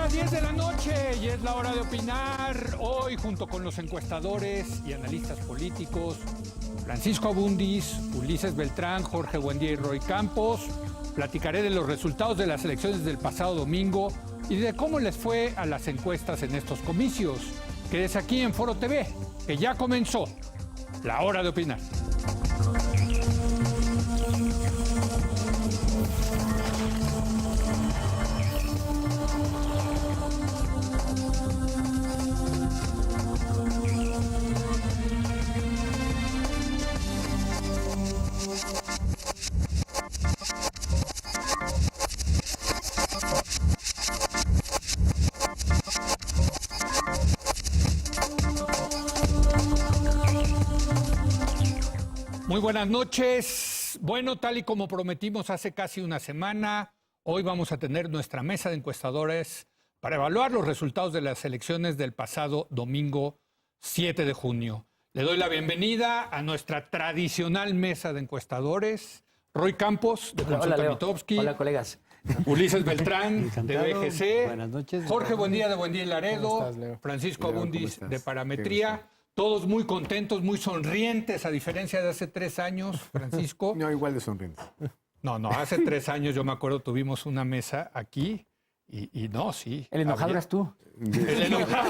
las 10 de la noche y es la hora de opinar. Hoy, junto con los encuestadores y analistas políticos, Francisco Abundis, Ulises Beltrán, Jorge Buendía y Roy Campos, platicaré de los resultados de las elecciones del pasado domingo y de cómo les fue a las encuestas en estos comicios. Quédese aquí en Foro TV, que ya comenzó la hora de opinar. Muy buenas noches. Bueno, tal y como prometimos hace casi una semana, hoy vamos a tener nuestra mesa de encuestadores para evaluar los resultados de las elecciones del pasado domingo 7 de junio. Le doy la bienvenida a nuestra tradicional mesa de encuestadores. Roy Campos, de Consulta Mitofsky. Hola, colegas. Ulises Beltrán, de BGC. Buenas noches. Jorge Buendía, de Buendía y Laredo. Francisco Abundis, de Parametría. Todos muy contentos, muy sonrientes, a diferencia de hace 3 años, Francisco. No, igual de sonrientes. No, hace 3 años yo me acuerdo tuvimos una mesa aquí y no, sí. El enojado eras tú. El enojado.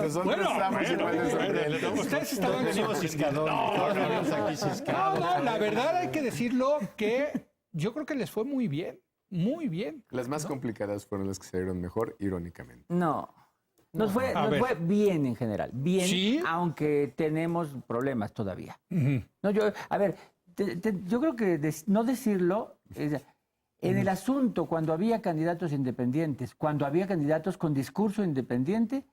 Nosotros estamos igual de sonrientes. Ustedes estaban ciscados. No, la verdad hay que decirlo que yo creo que les fue muy bien, muy bien. Las más complicadas fueron las que salieron mejor, irónicamente. No. Nos fue bien en general. Bien, ¿Sí? aunque tenemos problemas todavía. Uh-huh. No, yo creo que no decirlo... En el asunto, cuando había candidatos independientes, cuando había candidatos con discurso independiente,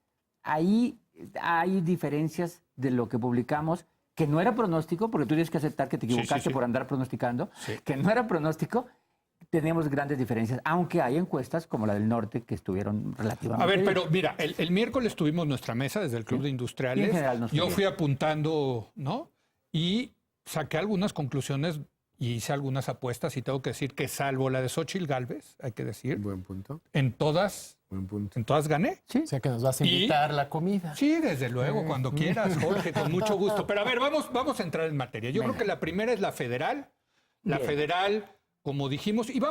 ahí hay diferencias de lo que publicamos, que no era pronóstico, porque tú tienes que aceptar que te equivocaste por andar pronosticando, que no era pronóstico. Tenemos grandes diferencias, aunque hay encuestas como la del norte que estuvieron relativamente A ver, bien. pero mira, el miércoles tuvimos nuestra mesa desde el Club de Industriales. Y en general nos fue Yo bien. fui apuntando, ¿no? Y saqué algunas conclusiones y hice algunas apuestas y tengo que decir que salvo la de Xóchitl Gálvez, hay que decir, Buen punto. en todas gané. ¿Sí? O sea que nos vas a invitar la comida. Sí, desde luego, cuando quieras, Jorge, con mucho gusto. Pero a ver, vamos a entrar en materia. Yo creo que la primera es la federal. La Bien. federal, como dijimos, y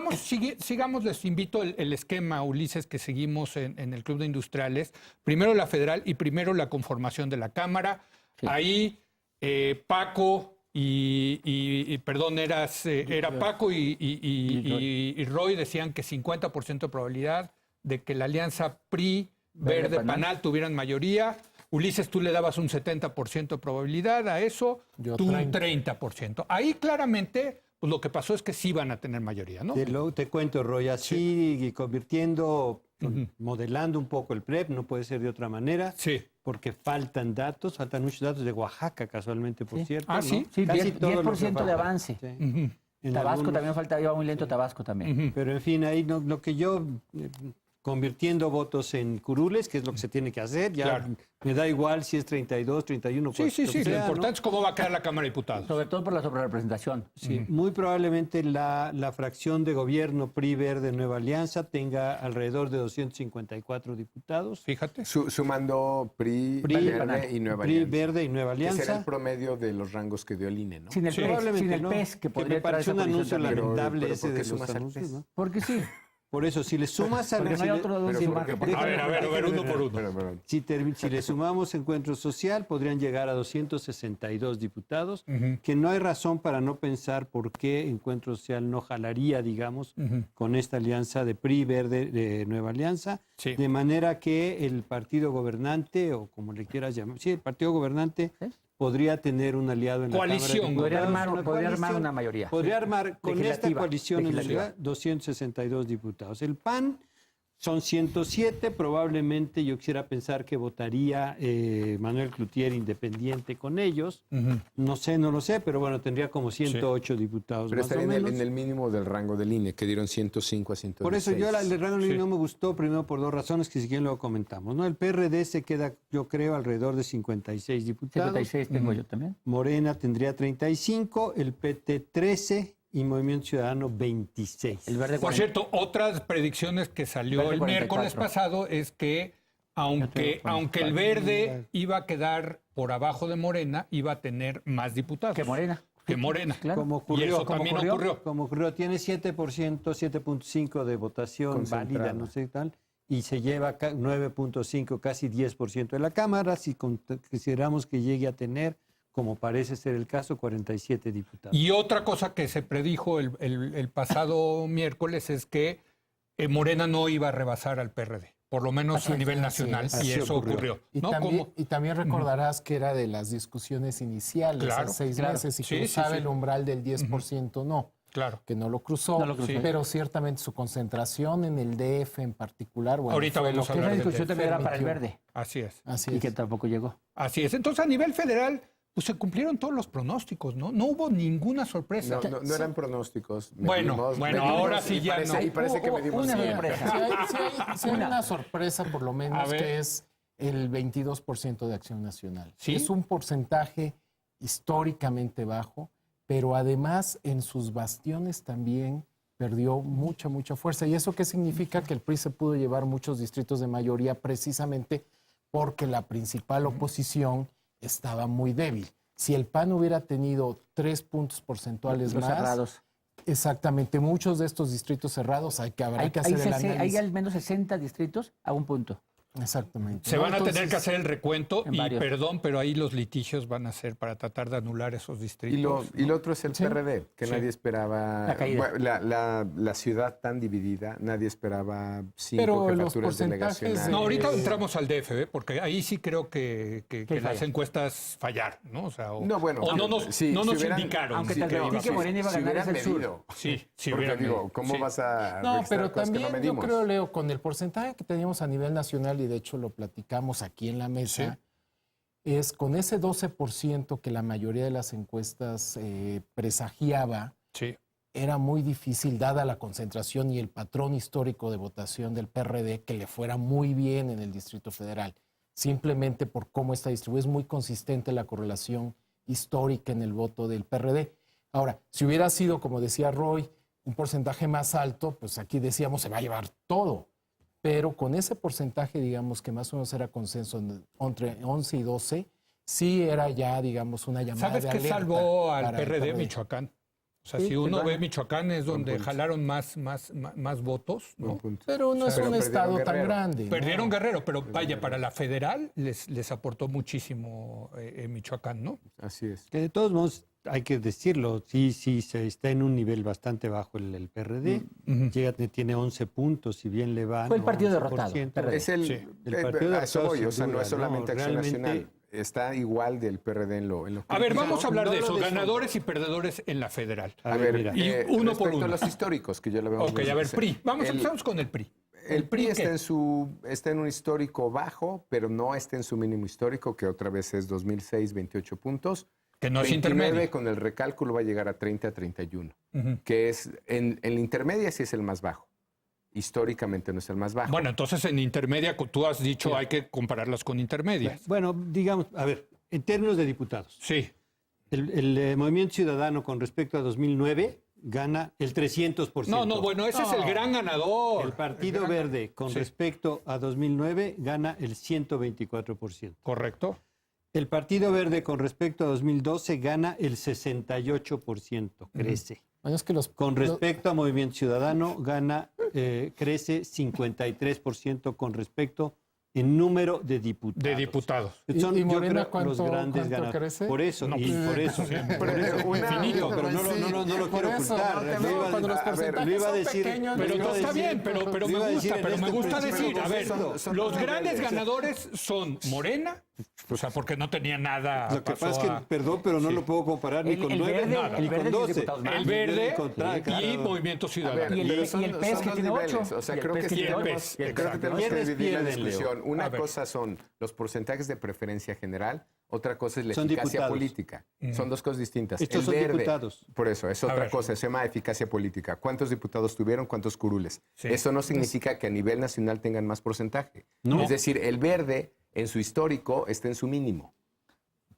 sigamos, les invito el esquema, Ulises, que seguimos en el Club de Industriales. Primero la federal y primero la conformación de la Cámara. Sí. Ahí Paco perdón, era Paco y Roy decían que 50% de probabilidad de que la alianza PRI-Verde-PANAL tuvieran mayoría. Ulises, tú le dabas un 70% de probabilidad a eso, Yo tú un 30. 30%. Ahí claramente pues, lo que pasó es que sí van a tener mayoría, ¿no? Te cuento, Roy, así convirtiendo, modelando un poco el PREP, no puede ser de otra manera, Sí. porque faltan muchos datos de Oaxaca, casualmente, por cierto. Ah, ¿no? sí. Sí, Casi 10% todo lo que de falta. avance. Sí. Ujú. En Tabasco algunos- también falta, iba muy lento Tabasco también. Pero en fin, ahí lo que yo, convirtiendo votos en curules, que es lo que se tiene que hacer, ya Claro. me da igual si es 32, 31, Sí, lo que lo sea, ¿no? importante es cómo va a quedar la Cámara de Diputados. Sobre todo por la sobrerepresentación. Sí, muy probablemente la fracción de gobierno PRI-Verde Nueva Alianza tenga alrededor de 254 diputados. Fíjate. Sumando PRI, PRI, Verde y Nueva PRI, Alianza. Verde y Nueva Que será el Alianza. promedio de los rangos que dio el INE, ¿no? Sin el Sí. PES, Probablemente sin el no. PES, que me podría traer parece esa un posición anuncio también. lamentable Pero ese ¿por qué de los sumas al anuncios, PES? ¿no? Porque sí. Por eso, si le sumas al... Porque no hay otro Pero sin ¿por margen. qué? A ver, uno por uno. Pero, Si le sumamos Encuentro Social, podrían llegar a 262 diputados, Ujú. que no hay razón para no pensar por qué Encuentro Social no jalaría, digamos, con esta alianza de PRI Verde de Nueva Alianza, Sí. de manera que el partido gobernante, o como le quieras llamar, sí, el partido gobernante ¿Sí? podría tener un aliado en Coalición. la Podría Cámara de armar, Diputados, podría armar una mayoría. Podría armar con esta Legislativa, coalición en legislativa. realidad 262 diputados. El PAN son 107, probablemente yo quisiera pensar que votaría Manuel Cloutier independiente con ellos. No sé, no lo sé, pero bueno, tendría como 108 diputados pero más estaría o en menos. el mínimo del rango del INE, que dieron 105 a 116. Por eso yo el rango Sí. no me gustó, primero por 2 razones que si quieren luego comentamos, ¿no? El PRD se queda, yo creo, alrededor de 56 diputados. 56 tengo yo también. Morena tendría 35, el PT 13 y Movimiento Ciudadano 26. El verde Por cierto, otras predicciones que salió Verde el 44. miércoles pasado es que aunque el verde iba a quedar por abajo de Morena, iba a tener más diputados. que Morena. Que Morena. Claro. Como ocurrió, Y eso como también ocurrió, ocurrió. Como ocurrió, tiene 7%, 7.5% de votación Concentrada. válida, no sé tal, y se lleva 9.5%, casi 10% de la Cámara, si consideramos que llegue a tener, como parece ser el caso, 47 diputados. Y otra cosa que se predijo el pasado miércoles es que Morena no iba a rebasar al PRD, por lo menos a nivel nacional, es. y Así eso ocurrió. Y, ¿no? y también recordarás que era de las discusiones iniciales Claro, a 6 claro. meses y Sí, cruzaba sí, sí. el umbral del 10%, no, Claro. que no lo cruzó, No lo cruzó. pero ciertamente su concentración en el DF en particular, bueno, Ahorita fue vamos lo a que Esa hablar del discusión también era para el permitió. verde Así es. Así y es. que tampoco llegó. Así es. Entonces, a nivel federal, pues se cumplieron todos los pronósticos, ¿no? No hubo ninguna sorpresa. No eran pronósticos. Bueno, ahora sí y ya parece, no. Y parece que medimos Una bien. sorpresa. Sí hay una sorpresa, por lo A menos, ver. que es el 22% de Acción Nacional. ¿Sí? Es un porcentaje históricamente bajo, pero además en sus bastiones también perdió mucha fuerza. ¿Y eso qué significa? Que el PRI se pudo llevar muchos distritos de mayoría precisamente porque la principal oposición estaba muy débil. Si el PAN hubiera tenido 3 puntos porcentuales Los más, cerrados. exactamente, muchos de estos distritos cerrados habrá que hacer el análisis. Hay al menos 60 distritos a un punto. Exactamente. Se ¿no? van a tener Entonces, que hacer el recuento en y varios. perdón, pero ahí los litigios van a ser para tratar de anular esos distritos. Y lo otro es el Sí. PRD, que Sí. nadie esperaba. La caída. Bueno, la ciudad tan dividida, nadie esperaba 5 Pero los jefaturas porcentajes delegacionales. No, ahorita entramos al DF, porque ahí sí creo que las falla. encuestas fallaron, ¿no? O sea, No, bueno, o no nos, si no nos hubieran- indicaron. Aunque sí te que iba a advertí que ser. Morena iba a Si ganar es hubieran el sur. medido. Sí, sí, Porque hubieran digo, medido, ¿cómo sí. vas a No, registrar pero cosas que no también yo medimos? creo, Leo, con el porcentaje que teníamos a nivel nacional, y de hecho lo platicamos aquí en la mesa, es con ese 12% que la mayoría de las encuestas presagiaba, Sí. era muy difícil, dada la concentración y el patrón histórico de votación del PRD, que le fuera muy bien en el Distrito Federal. Simplemente por cómo está distribuido. Es muy consistente la correlación histórica en el voto del PRD. Ahora, si hubiera sido, como decía Roy, un porcentaje más alto, pues aquí decíamos se va a llevar todo. Pero con ese porcentaje, digamos, que más o menos era consenso entre 11 y 12, sí era ya, digamos, una llamada ¿Sabes de qué alerta salvó al para el PRD Michoacán? O sea, Sí, si uno claro. ve Michoacán es donde puntos. jalaron más votos, ¿no? Buen punto. Pero no es Pero un perdieron estado tan Guerrero. grande. ¿no? Perdieron Guerrero, pero vaya, para la federal les aportó muchísimo Michoacán, ¿no? Así es. Que de todos modos, hay que decirlo, sí, se está en un nivel bastante bajo el PRD. Tiene 11 puntos, si bien le va. Fue el partido 11%. derrotado, PRD. Es el, Sí. El partido a eso derrotado, voy, sin o sea, no duda, es solamente ¿no? Acción Realmente- Nacional. Está igual del PRD en lo A ver, vamos a hablar de no eso, lo ganadores y perdedores en la federal. A ver, mira. Y uno por respecto uno. a los históricos, que yo lo veo. Ok, a ver, PRI. El- Empezamos con el PRI. El PRI ¿qué? está en un histórico bajo, pero no está en su mínimo histórico, que otra vez es 2006, 28 puntos. Que no es 29 intermedio. con el recálculo va a llegar a 30 a 31, Ujú. que es en la intermedia sí es el más bajo. Históricamente no es el más bajo. Bueno, entonces en intermedia, tú has dicho hay que compararlas con intermedias. Bueno, digamos, a ver, en términos de diputados, Sí. el Movimiento Ciudadano con respecto a 2009 gana el 300%. No, bueno, ese es el gran ganador. El Partido Verde con Sí. respecto a 2009 gana el 124%. Correcto. El Partido Verde con respecto a 2012 gana el 68%, crece. Bueno, es que Con respecto a Movimiento Ciudadano crece 53% con respecto en número de diputados. De diputados. Son, ¿Y yo Morena creo, los cuánto grandes ganadores. crece? Por eso, No, y pues, por eso. Por eso, infinito. pero no lo Por quiero eso, ocultar. no te Lo veo iba a cuando los decir- porcentajes lo iba a son decir- pequeños, Pero lo iba a está decir- bien, pero lo me iba a gusta, decir en pero me este gusta principio. decir, a ver, son los dos grandes niveles. ganadores son Morena, o sea, porque no tenía nada. Lo que pasó pasa es que, a- perdón, pero no Sí. lo puedo comparar ni El- con el 9 verde- nada, el ni verde con tiene 12. diputados más. el verde Contra- y claro. Movimiento A ver, Ciudadano. Y el- pero son- y el PES son que dos tiene niveles. 8. O sea, Y el creo que PES sí tiene el ocho. PES. creo que tenemos que ¿Quiénes dividir la pierden, Leo? discusión. A Una ver. cosa son los porcentajes de preferencia general, otra cosa es la Son eficacia diputados. política. Son dos cosas distintas. Estos El son verde, diputados. por eso, es A otra ver. cosa, se llama eficacia política. ¿Cuántos diputados tuvieron? ¿Cuántos curules? Sí. Eso no significa que a nivel nacional tengan más porcentaje. No. Es decir, el verde en su histórico está en su mínimo.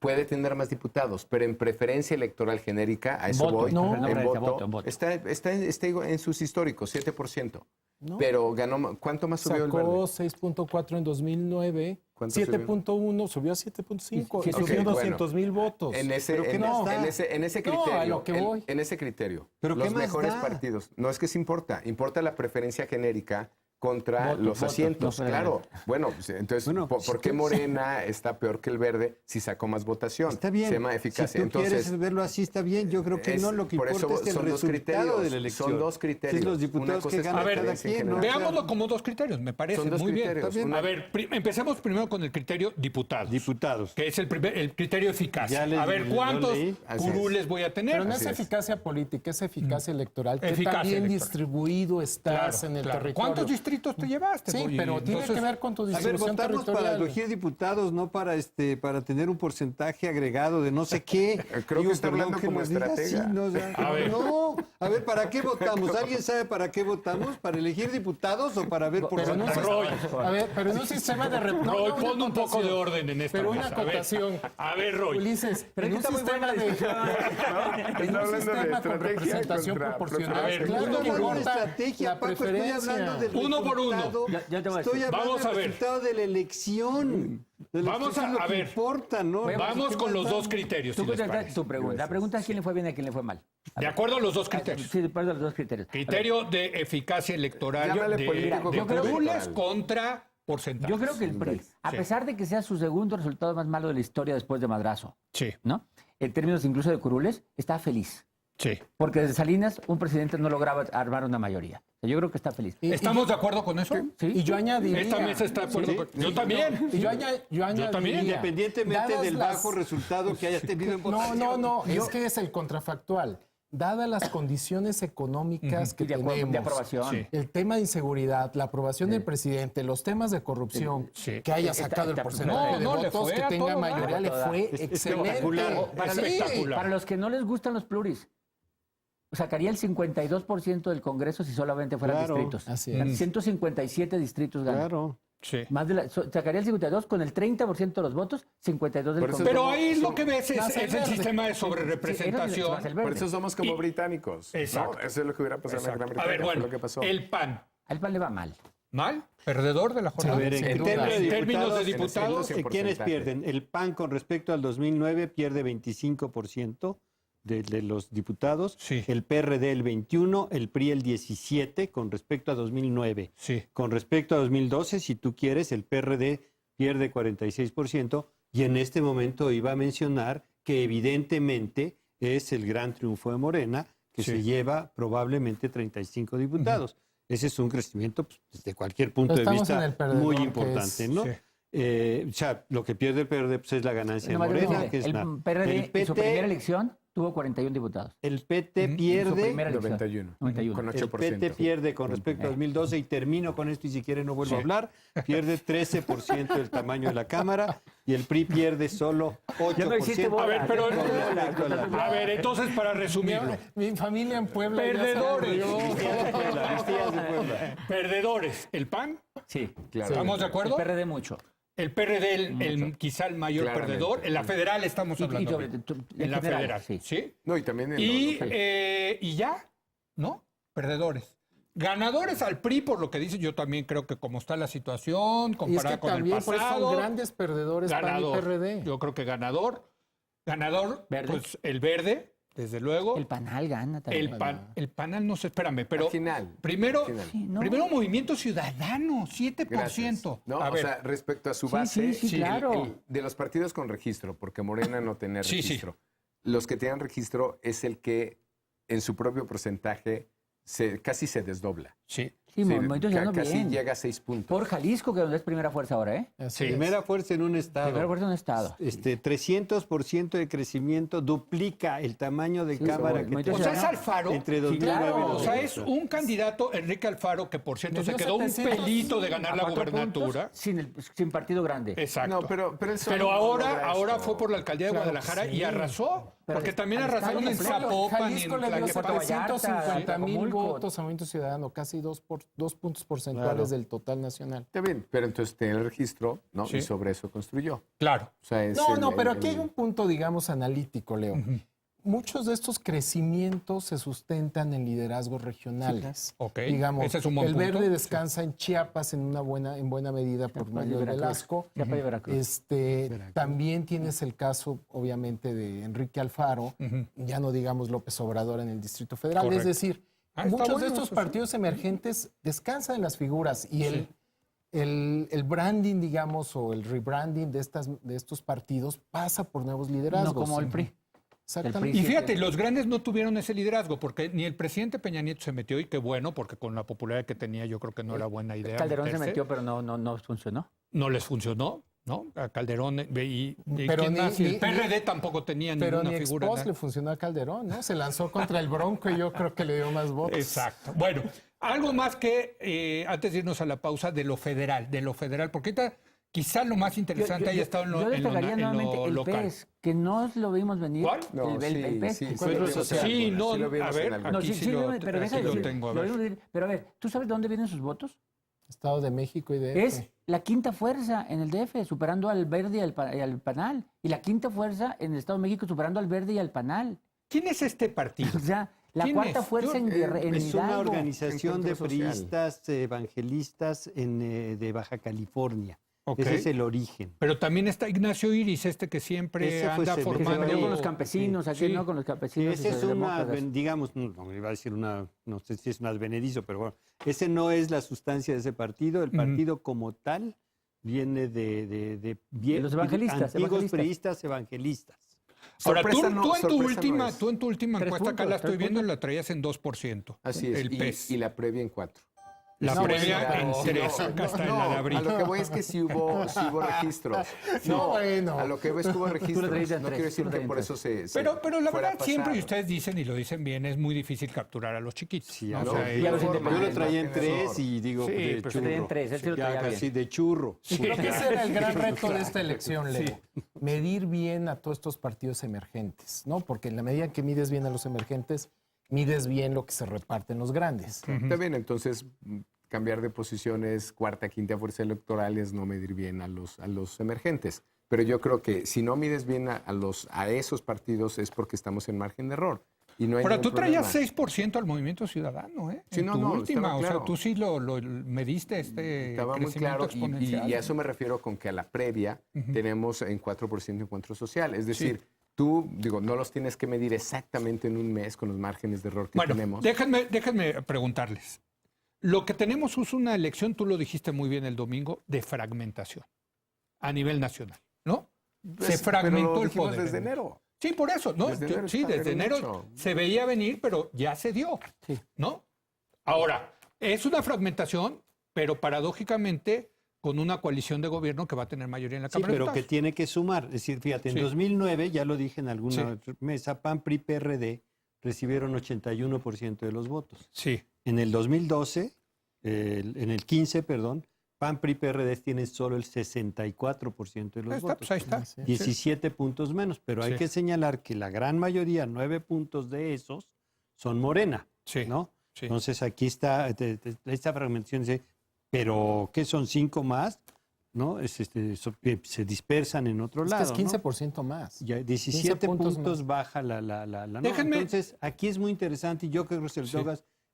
puede tener más diputados, pero en preferencia electoral genérica, a eso Voto, voy, no, en preferencia, voto, voto. está en sus históricos, 7%. No. Pero ganó, ¿cuánto más subió el Sacó verde? 6.4 en 2009, ¿Cuánto subió? 7.1, subió a 7.5, Sí, subió ok, 200,000 votos. En ese, ¿Pero qué en, más da? en ese, en ese No, criterio, a lo que voy. en ese criterio, ¿Pero qué los más mejores da? partidos, no es que se importa la preferencia genérica contra los asientos. no, Claro, bueno, pues, entonces, Bueno, ¿por qué Morena está peor que el verde si sacó más votación? Está bien. Se llama eficacia. Si tú Entonces, quieres verlo así, está bien. Yo creo que no, lo que por eso importa es el son dos resultado criterios, de la elección. son dos criterios. Es los Una diputados cosa que es ganan cada preferencia en quien, ¿no? general. Veámoslo como dos criterios, me parece. Son dos muy bien. criterios. A ver, empecemos primero con el criterio diputados. Diputados. Que es el criterio eficacia. Ya le- A ver, lo ¿cuántos leí. Así curules voy a tener? Pero no Así es es. eficacia política, es eficacia electoral. ¿Qué Eficacia tan bien electoral. distribuido estás Claro, en el claro. territorio? ¿Cuántos distritos te llevaste? Sí, Oye? pero tiene Entonces, que ver con tu A ver, distribución votamos para territorial. elegir diputados, no para tener un porcentaje agregado de no sé qué. Creo que está perdón hablando como nos diga estratega. así, no, o sea, A ver. no. A ver, ¿para qué votamos? ¿Alguien sabe para qué votamos? ¿Para elegir diputados o para ver Pero en un porcentajes? Roy. A ver, pero en un sistema de Roy, pon un poco de orden en esta Pero mesa. una acotación. A ver, Roy. Ulises, Pero en es un que está muy sistema buena la de Está en un hablando de sistema con estrategia representación contra proporcional. A ver, claro uno que por uno. importa Estrategia, la Paco, estoy preferencia. hablando del Uno por uno. resultado. Ya te voy a Estoy decir. hablando Vamos a del ver. resultado de la elección. Vamos a lo que ver. importa, ¿no? Vamos con los dos criterios, si Tú les contestas parece. tu pregunta. La pregunta es quién le fue bien y a quién le fue mal. De acuerdo a los dos criterios. Sí, de acuerdo a los dos criterios. Criterio de eficacia electoral Llámale de, político de contra curules electoral. contra porcentajes. Yo creo que el PRI, a Sí. pesar de que sea su segundo resultado más malo de la historia después de Madrazo, Sí, ¿no? En términos incluso de curules, está feliz. sí. Porque desde Salinas un presidente no lograba armar una mayoría. Yo creo que está feliz. ¿Estamos de acuerdo con eso? ¿Sí? Y yo añadiría... Esta mesa está de acuerdo con... Yo también. Y yo añadiría... también, Independientemente dadas del las- bajo resultado que haya tenido en No, votación. no, es que es el contrafactual. Dadas las condiciones económicas que Y de tenemos, aprobación. Sí. el tema de inseguridad, la aprobación del presidente, los temas de corrupción, Sí. que haya Está- sacado el está- porcentaje de no, le votos, fue que a tenga todo mayoría, dar. le fue Es excelente. espectacular. Para, Espectacular. para los que no les gustan los pluris, sacaría el 52% del Congreso si solamente fueran Claro, distritos. así es. 157 distritos ganan. Claro. Sí. Sacaría el 52 con el 30% de los votos, 52 del Por eso Congreso. Pero ahí lo que ves Más es el el verde. sistema de Sí, eso es sobrerepresentación. más el verde. Por eso somos como Y- británicos. ¿no? Exacto. Eso es lo que hubiera pasado en la Gran A Bretaña. ver, fue bueno, lo que pasó. el PAN. Al PAN le va mal. ¿Mal? ¿Perdedor de la jornada? A ver, sin en duda. términos de En términos de diputados, diputados, en ¿quiénes porcentaje. pierden? El PAN con respecto al 2009 pierde 25% de los diputados, Sí. el PRD el 21%, el PRI el 17% con respecto a 2009. Sí. Con respecto a 2012, si tú quieres, el PRD pierde 46% y en este momento iba a mencionar que evidentemente es el gran triunfo de Morena, que Sí. se lleva probablemente 35 diputados. Ese es un crecimiento pues, desde cualquier punto Pero de estamos en vista el perdedor, muy que importante, es- ¿no? Sí. O sea, lo que pierde el PRD pues, es la ganancia de No, Morena, no, que es el nada. PRD el en su primera elección tuvo 41 diputados. el PT En su pierde, primera elección. 91. 91. Con el 8%. PT pierde con respecto a 2012 y termino con esto y si quieren no vuelvo a hablar, pierde 13% del tamaño de la Cámara y el PRI pierde solo 8%. Ya no hiciste bola. A ver, pero... con respecto a la- A ver, entonces para resumirlo. Mi familia en Puebla ya se Perdedores. aburrió. Vistías de Puebla, Vistías de Puebla. Perdedores. ¿El PAN? Sí. Claro. ¿Estamos de acuerdo? El PRD mucho. El PRD, quizá el mayor Claramente. perdedor. En la federal estamos Y hablando. sobre- bien. en En la general, federal, sí. ¿sí? No, y también en Y, lo- y ya, ¿no? Perdedores. Ganadores al PRI, por lo que dice, yo también creo que como está la situación, Y es comparada que con el también por eso pasado. son grandes perdedores PAN y ganador. PRD. Yo creo que ganador. Ganador, Verde. pues el verde, desde luego. El PANAL gana también. El panel, no sé, espérame, pero Al final. primero, Al final. Sí, ¿no? primero Movimiento Ciudadano, 7%. Gracias. No, A o ver, sea, respecto a su Sí, base, sí, claro. de los partidos con registro, porque Morena no tenía Sí, sí. registro. Los que tienen registro es el que en su propio porcentaje casi se desdobla. sí. Sí, Sí, Movimiento Ciudadano casi bien. llega a 6 puntos. Por Jalisco, que donde es primera fuerza ahora, ¿eh? Así Sí. es. Primera fuerza en un estado. Primera fuerza en un estado. 300% de crecimiento duplica el tamaño de cámara que Movimiento O sea, es Ciudadano. Alfaro. entre Sí, 2009 claro. y O sea, 2012. es un candidato, Enrique Alfaro, que por cierto Le se dio quedó un 700 pelito de ganar A la 4 gubernatura. puntos, sin partido grande. Exacto. No, pero él solo Pero no ahora, logra ahora esto. fue por la alcaldía de Claro que Guadalajara y sí. arrasó. Pero Porque al también estado arrasaron en completo. Zapopan y Jalisco en le dio Tlaquepaque. 750,000 Tlacomulco. votos a Movimiento Ciudadano, casi casi 2 puntos porcentuales Claro. del total nacional. Está bien, pero entonces tiene el registro, ¿no? Sí. Y sobre eso construyó. Claro. O sea, es No, el- no, pero el- aquí hay un punto, digamos, analítico, Leo. Muchos de estos crecimientos se sustentan en liderazgos regionales. Ok, Digamos, ese es un buen el punto. Verde descansa en Chiapas en buena medida por Chiapas y medio de Veracruz. Velasco. Chiapas y Veracruz. También tienes el caso, obviamente, de Enrique Alfaro, ya no digamos López Obrador en el Distrito Federal. Correcto. Es decir, Está muchos bueno de estos eso, sí. partidos emergentes descansan en las figuras y el branding, digamos, o el rebranding de estos partidos pasa por nuevos liderazgos. No como el PRI. Exactamente. Y Sí, fíjate, los grandes no tuvieron ese liderazgo, porque ni el presidente Peña Nieto se metió, y qué bueno, porque con la popularidad que tenía yo creo que no era buena idea. Calderón se meterse. metió, pero no funcionó. No les funcionó, ¿no? A Calderón Pero ¿quién ni- más? Y el ni- PRD tampoco tenía Pero ninguna ni figura. Expos le funcionó a Calderón, ¿no? Se lanzó contra el Bronco y yo creo que le dio más votos. Exacto. Bueno, algo más que antes de irnos a la pausa de lo federal, porque ahorita quizá lo más interesante haya estado en lo, yo en lo, destacaría en lo nuevamente el local. PES, que no lo vimos venir. ¿Cuál? No, el PES. sí, Encuentro sí, social. Sí, no, Sí lo vimos a en ver, algún- No, aquí sí, sí sí, lo, pero deja aquí de lo decir, tengo, a lo ver. vimos venir. Pero a ver, ¿tú sabes de dónde vienen sus votos? Estado de México y DF. Es la quinta fuerza en el DF, superando al Verde y al PANAL. Y la quinta fuerza en el Estado de México, superando al Verde y al PANAL. ¿Quién es este partido? O sea, la ¿Quién cuarta es? fuerza en en Es una Hidalgo. organización de Encuentro social. priistas evangelistas de Baja California. Ok. Ese es el origen. Pero también está Ignacio Iris, este que siempre Ese fue anda ese- Que se formando. peleó con los campesinos, aquí Sí. no con los campesinos. Ese es una, socialdemócratas. digamos, no iba a decir una, no sé si es un advenedizo, pero bueno, ese no es la sustancia de ese partido. El partido como tal viene de los evangelistas, antiguos evangelistas. priistas evangelistas. Ahora, Sorpresa no- tú en tu sorpresa no última, es. tú en tu última 3 encuesta, acá la puntos, estoy 3 viendo, puntos. la traías en 2%. Así es. El PES. Y la previa en 4. La No, previa bueno, en no, 3, acá está en la de abril. A lo que voy es que sí hubo registros. No, bueno. A lo que voy es que hubo registros. traías en No tres, quiero decir tú lo que traías por en eso Pero la fuera verdad, a siempre, y pasar. ustedes dicen y lo dicen bien, es muy difícil capturar a los chiquitos. Sí, ¿no? a O sea, ver, y a los yo lo independientes. traía en Tiene 3 error. y digo Sí, de pero se churro. traía en 3, él sí lo Ya traía casi bien. de churro. Creo que ese era el gran reto de esta elección, Leo. Medir bien a todos estos partidos emergentes, ¿no? Porque en la medida que mides bien a los emergentes, mides bien lo que se reparte en los grandes. Está bien, entonces cambiar de posiciones, cuarta, quinta fuerza electoral es no medir bien a los emergentes. Pero yo creo que si no mides bien a esos partidos es porque estamos en margen de error. Y no hay Ahora, ningún tú traías problema. 6% al Movimiento Ciudadano, ¿eh? Sí, En no, tu no, última, estaba o sea, claro. tú sí lo mediste Estaba muy crecimiento claro exponencial. y a eso me refiero con que a la previa tenemos en 4% encuentro social. Es decir, tú, no los tienes que medir exactamente en un mes con los márgenes de error que Bueno, tenemos. déjenme preguntarles. Lo que tenemos es una elección, tú lo dijiste muy bien el domingo, de fragmentación a nivel nacional, ¿no? Se Pues, fragmentó pero lo el dijimos poder. desde enero. Sí, por eso, ¿no? Desde enero Sí, está desde bien enero hecho. se veía venir, pero ya se dio, Sí. ¿no? Ahora, es una fragmentación, pero paradójicamente con una coalición de gobierno que va a tener mayoría en la Sí, Cámara de pero que Diputados. tiene que sumar. Es decir, fíjate, en Sí. 2009, ya lo dije en alguna mesa, PAN, PRI, PRD recibieron 81% de los votos. Sí, En el 2012, en el 15, perdón, PAN, PRI, PRD tienen solo el 64% de los ahí está, votos. pues ahí está. Sí. 17 puntos menos, pero hay Sí. que señalar que la gran mayoría, 9 puntos de esos, son Morena, Sí, ¿no? sí. Entonces aquí está esta fragmentación, dice, pero ¿qué son 5 más? ¿No? Que se dispersan en otro Es que lado. es ¿no? 15% más. Ya 17 puntos puntos, más. baja la norma. Déjenme- Entonces, aquí es muy interesante y yo creo que Sí.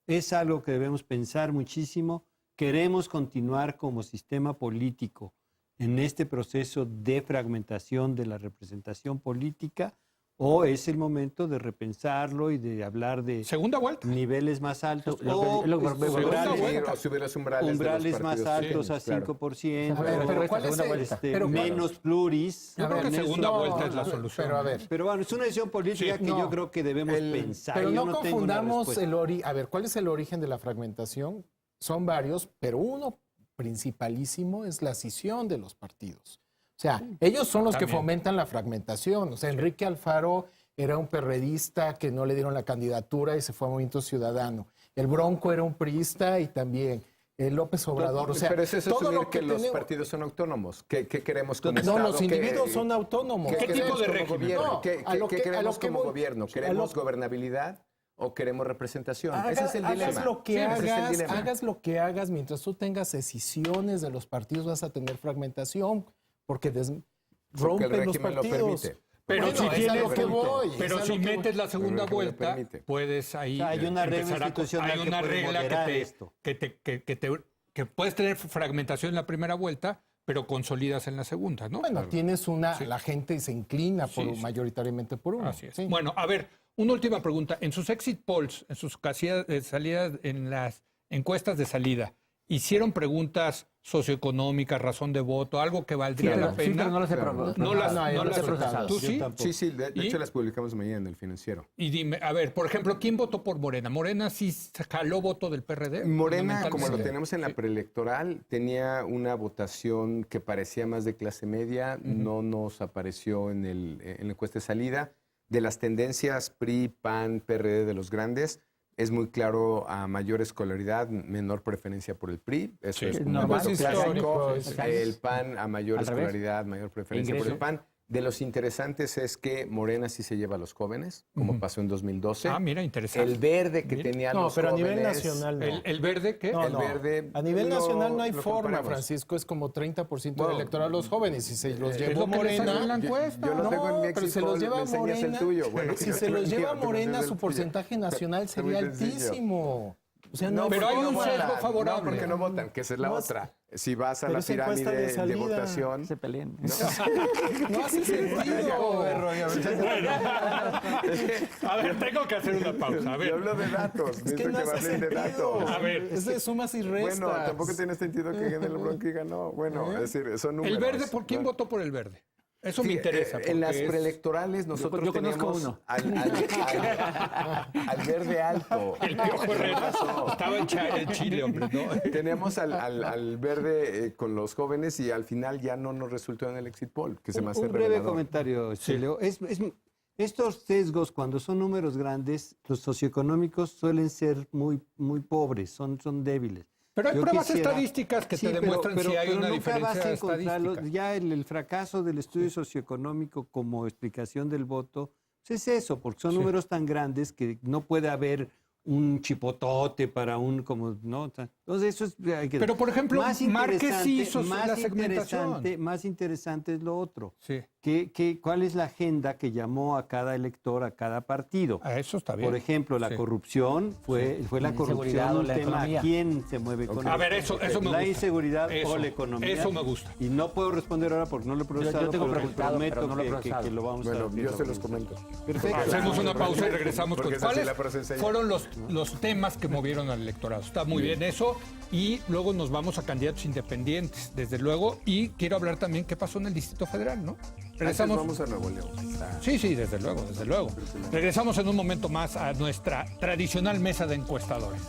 es algo que debemos pensar muchísimo. Queremos continuar como sistema político en este proceso de fragmentación de la representación política o es el momento de repensarlo y de hablar de Segunda vuelta. niveles más altos Lo que- o lo que- segunda umbrales, vuelta. O subir los umbrales, de los umbrales más partidos altos a pequeños, claro. 5%, A ver, pero o, ¿cuál es el- pero menos pluris. Yo creo que en segunda eso. vuelta es la solución. Pero a ver, Pero bueno, es una decisión política Sí. que No. yo creo que debemos pensar. pero Yo no tengo una confundamos respuesta. A ver, ¿cuál es el origen de la fragmentación? Son varios, pero uno principalísimo es la escisión de los partidos. O sea, ellos son los que También. fomentan la fragmentación. O sea, Enrique Alfaro era un perredista que no le dieron la candidatura y se fue a Movimiento Ciudadano. El Bronco era un priista y también López Obrador. O sea, pero eso es todo asumir lo que los tenemos- partidos son autónomos. ¿Qué queremos como No, Estado? los individuos ¿Qué- son autónomos. ¿Qué tipo queremos de como régimen? gobierno? No, ¿Qué a lo que queremos voy- como gobierno? a lo- ¿Queremos gobernabilidad o queremos representación? Ese es el dilema. Hagas lo que Sí, ese es el hagas, dilema. hagas lo que hagas, mientras tú tengas decisiones de los partidos vas a tener fragmentación, porque Porque rompen el los régimen lo partidos. permite. Pero Bueno, si es a tienes lo que voy, pero es a si lo que metes la segunda Pero el régimen lo vuelta, permite. puedes ahí. O sea, hay una regla empezar institucional hay que una puede regla moderar que esto. que puedes tener fragmentación en la primera vuelta, pero consolidas en la segunda, ¿no? Bueno, tienes la gente se inclina mayoritariamente por uno. Así es. Sí. Bueno, a ver, una última pregunta. En sus exit polls, en sus casillas de salida, en las encuestas de salida, ¿hicieron preguntas socioeconómicas, razón de voto, algo que valdría la Sí, pena? pero no las he Claro. probado. No las, No, no no las he procesado. ¿Tú Yo sí? tampoco. Sí, sí, de ¿Y? hecho las publicamos mañana en el Financiero. Y dime, a ver, por ejemplo, ¿quién votó por Morena? ¿Morena sí jaló voto del PRD? Morena, como lo Fundamentalmente. tenemos en la preelectoral, tenía una votación que parecía más de clase media, no nos apareció en la encuesta de salida. De las tendencias PRI, PAN, PRD de los grandes, es muy claro a mayor escolaridad, menor preferencia por el PRI. Eso Sí, es es un normal, dato es clásico. histórico, El PAN a mayor Al revés. escolaridad, mayor preferencia por el Ingreso. PAN. De los interesantes es que Morena sí se lleva a los jóvenes, como pasó en 2012. Ah, mira, interesante. El verde que Mira. tenía No, los pero a nivel jóvenes- nacional no. ¿El verde qué? No, el no. verde, A nivel no nacional no hay lo forma, comparamos. Francisco. Es como 30% Bueno, del electorado a los jóvenes. Si se los es llevó lo que le sale en la Morena... encuesta. Yo lo No, tengo en mi pero exit se los poll, lleva me enseñas el Morena. tuyo. Bueno, Si yo se te los lo lleva digo, tú me Morena, enseñas su el tuyo. porcentaje nacional Está muy sería sencillo. altísimo. O sea, No, pero hay un votan. sesgo favorable. No, porque no votan, que esa es la No es- otra. Si vas a pero la es encuesta de pirámide de salida. votación... Se peleen. no hace sentido. A ver, tengo que hacer una pausa. A Yo ver, hablo de datos, Es necesito que no que me hace hablen de sentido. datos. A ver. Es de sumas y restas. Bueno, tampoco tiene sentido que gane el Bronco y ganó. Bueno, es decir, son números. el verde, ¿por quién ¿no? votó por el verde? Eso me Sí, interesa. en porque las es- preelectorales nosotros yo conozco teníamos uno. al verde alto. El Piojo Herrera estaba en Chile, hombre, ¿no? Teníamos al verde con los jóvenes y al final ya no nos resultó en el exit poll, que se me hace Un breve revelador. comentario, Leo. Estos sesgos, cuando son números grandes, los socioeconómicos suelen ser muy, muy pobres, son débiles. Pero hay Yo pruebas quisiera- estadísticas que te Sí, demuestran si hay una nunca vas a diferencia encontrarlo. estadística. Ya el fracaso del estudio socioeconómico como explicación del voto pues es eso, porque son números tan grandes que no puede haber un chipotote para un como no. Entonces eso es hay que- Pero, por ejemplo, Márquez sí hizo más la segmentación. más interesante es lo otro. Sí, ¿Cuál es la agenda que llamó a cada elector, a cada partido? a eso está bien. Por ejemplo, la Sí. corrupción fue la La corrupción inseguridad o un la tema. economía. ¿A quién se mueve con A eso? ver, eso me gusta. La inseguridad Eso, o la economía. eso me gusta. Y no puedo responder ahora porque no lo he procesado, tengo pero les preguntado, prometo pero no lo he que procesado. lo vamos a Bueno, decir. yo se los comento. Perfecto. Hacemos una pausa y regresamos Porque con esa sí cuáles la procesé yo. fueron los temas que movieron al electorado. Está muy bien eso. Y luego nos vamos a candidatos independientes, desde luego. Y quiero hablar también qué pasó en el Distrito Federal, ¿no? Regresamos. Antes vamos a Nuevo León. Sí, sí, desde luego, desde luego. Regresamos en un momento más a nuestra tradicional mesa de encuestadores.